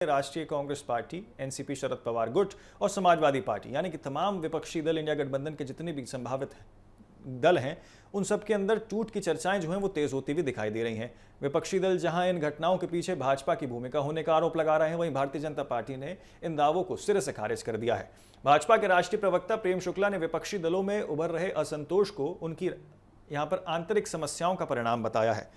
राष्ट्रीय Congress party, NCP Sharad Pawar गुट और समाजवादी पार्टी यानी कि तमाम विपक्षी दल इंडिया गठबंधन के जितने भी संभावित दल हैं उन सब के अंदर टूट की चर्चाएं जो हैं वो तेज होती हुई दिखाई दे रही हैं। विपक्षी दल जहां इन घटनाओं के पीछे भाजपा की भूमिका होने का आरोप लगा रहे हैं, वहीं भारतीय जनता पार्टी ने इन दावों को सिरे से खारिज कर दिया है। भाजपा के राष्ट्रीय प्रवक्ता प्रेम शुक्ला ने विपक्षी दलों में उभर रहे असंतोष को उनकी यहां पर आंतरिक समस्याओं का परिणाम बताया है।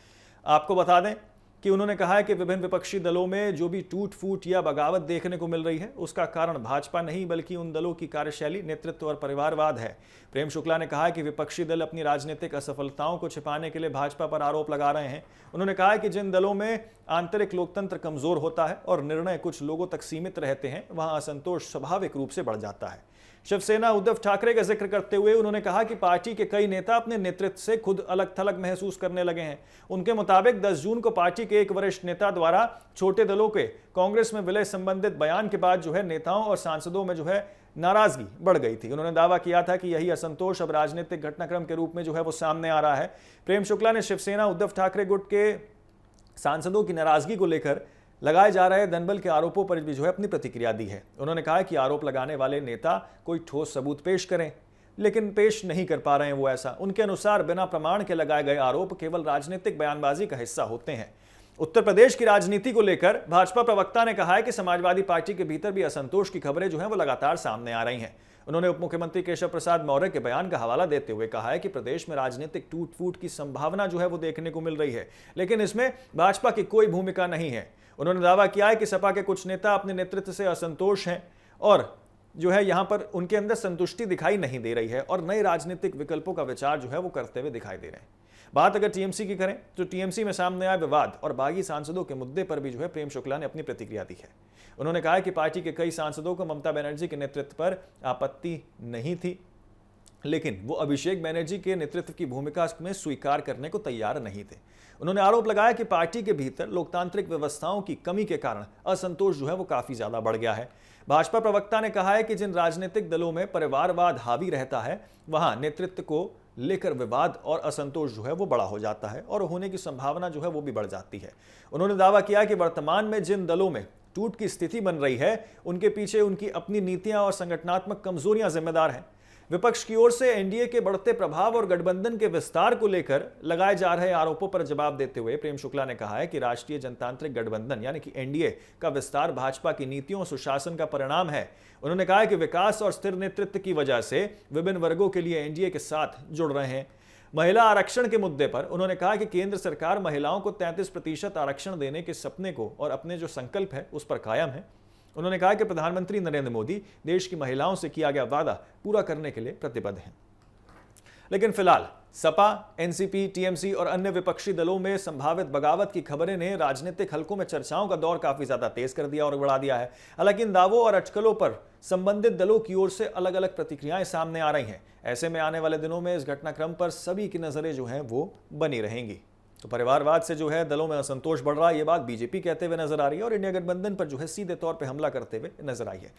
आपको बता दें कि उन्होंने कहा है कि विभिन्न विपक्षी दलों में जो भी टूट फूट या बगावत देखने को मिल रही है उसका कारण भाजपा नहीं बल्कि उन दलों की कार्यशैली, नेतृत्व और परिवारवाद है। प्रेम शुक्ला ने कहा है कि विपक्षी दल अपनी राजनीतिक असफलताओं को छिपाने के लिए भाजपा पर आरोप लगा रहे हैं। उन्होंने कहा है कि जिन दलों में आंतरिक लोकतंत्र कमजोर होता है और निर्णय कुछ लोगों तक सीमित रहते हैं वहां असंतोष स्वाभाविक रूप से बढ़ जाता है। शिवसेना उद्धव ठाकरे का जिक्र करते हुए उन्होंने कहा कि पार्टी के कई नेता अपने नेतृत्व से खुद अलग थलग महसूस करने लगे हैं। उनके मुताबिक 10 जून को पार्टी के एक वरिष्ठ नेता द्वारा छोटे दलों के कांग्रेस में विलय संबंधित बयान के बाद नेताओं और सांसदों में नाराजगी बढ़ गई थी। उन्होंने दावा किया था कि यही असंतोष अब राजनीतिक घटनाक्रम के रूप में वो सामने आ रहा है। प्रेम शुक्ला ने शिवसेना उद्धव ठाकरे गुट के सांसदों की नाराजगी को लेकर लगाए जा रहे दनबल के आरोपों पर भी अपनी प्रतिक्रिया दी है। उन्होंने कहा कि आरोप लगाने वाले नेता कोई ठोस सबूत पेश करें, लेकिन पेश नहीं कर पा रहे हैं वो ऐसा। उनके अनुसार बिना प्रमाण के लगाए गए आरोप केवल राजनीतिक बयानबाजी का हिस्सा होते हैं। उत्तर प्रदेश की राजनीति को लेकर भाजपा प्रवक्ता ने कहा है कि समाजवादी पार्टी के भीतर भी असंतोष की खबरें वो लगातार सामने आ रही हैं। उन्होंने उप मुख्यमंत्री केशव प्रसाद मौर्य के बयान का हवाला देते हुए कहा है कि प्रदेश में राजनीतिक टूट फूट की संभावना वो देखने को मिल रही है, लेकिन इसमें भाजपा की कोई भूमिका नहीं है। उन्होंने दावा किया है कि सपा के कुछ नेता अपने नेतृत्व से असंतोष हैं और यहां पर उनके अंदर संतुष्टि दिखाई नहीं दे रही है और नए राजनीतिक विकल्पों का विचार वो करते हुए दिखाई दे रहे हैं। बात अगर टीएमसी की करें तो टीएमसी में सामने आए विवाद और बागी सांसदों के मुद्दे पर भी प्रेम शुक्ला ने अपनी प्रतिक्रिया दी है। उन्होंने कहा कि पार्टी के कई सांसदों को ममता बनर्जी के नेतृत्व पर आपत्ति नहीं थी, लेकिन वो अभिषेक बनर्जी के नेतृत्व की भूमिका में स्वीकार करने को तैयार नहीं थे। उन्होंने आरोप लगाया कि पार्टी के भीतर लोकतांत्रिक व्यवस्थाओं की कमी के कारण असंतोष वो काफी ज्यादा बढ़ गया है। भाजपा प्रवक्ता ने कहा है कि जिन राजनीतिक दलों में परिवारवाद हावी रहता है वहां नेतृत्व को लेकर विवाद और असंतोष वो बड़ा हो जाता है और होने की संभावना वो भी बढ़ जाती है। उन्होंने दावा किया कि वर्तमान में जिन दलों में टूट की स्थिति बन रही है उनके पीछे उनकी अपनी नीतियां और संगठनात्मक कमजोरियां जिम्मेदार हैं। विपक्ष की ओर से एनडीए के बढ़ते प्रभाव और गठबंधन के विस्तार को लेकर लगाए जा रहे आरोपों पर जवाब देते हुए प्रेम शुक्ला ने कहा है कि राष्ट्रीय जनतांत्रिक गठबंधन यानी कि एनडीए का विस्तार भाजपा की नीतियों और सुशासन का परिणाम है। उन्होंने कहा कि विकास और स्थिर नेतृत्व की वजह से विभिन्न वर्गों के लिए एनडीए के साथ जुड़ रहे हैं। महिला आरक्षण के मुद्दे पर उन्होंने कहा कि केंद्र सरकार महिलाओं को 33% आरक्षण देने के सपने को और अपने संकल्प है उस पर कायम है। उन्होंने कहा कि प्रधानमंत्री नरेंद्र मोदी देश की महिलाओं से किया गया वादा पूरा करने के लिए प्रतिबद्ध हैं। लेकिन फिलहाल सपा, एनसीपी, टीएमसी और अन्य विपक्षी दलों में संभावित बगावत की खबरें ने राजनीतिक हलकों में चर्चाओं का दौर काफी ज्यादा तेज कर दिया और बढ़ा दिया है। हालांकि इन दावों और अटकलों पर संबंधित दलों की ओर से अलग अलग प्रतिक्रियाएं सामने आ रही हैं। ऐसे में आने वाले दिनों में इस घटनाक्रम पर सभी की नजरें वो बनी रहेंगी। तो परिवारवाद से दलों में असंतोष बढ़ रहा है, ये बात बीजेपी कहते हुए नजर आ रही है और इंडिया गठबंधन पर सीधे तौर पे हमला करते हुए नजर आई है।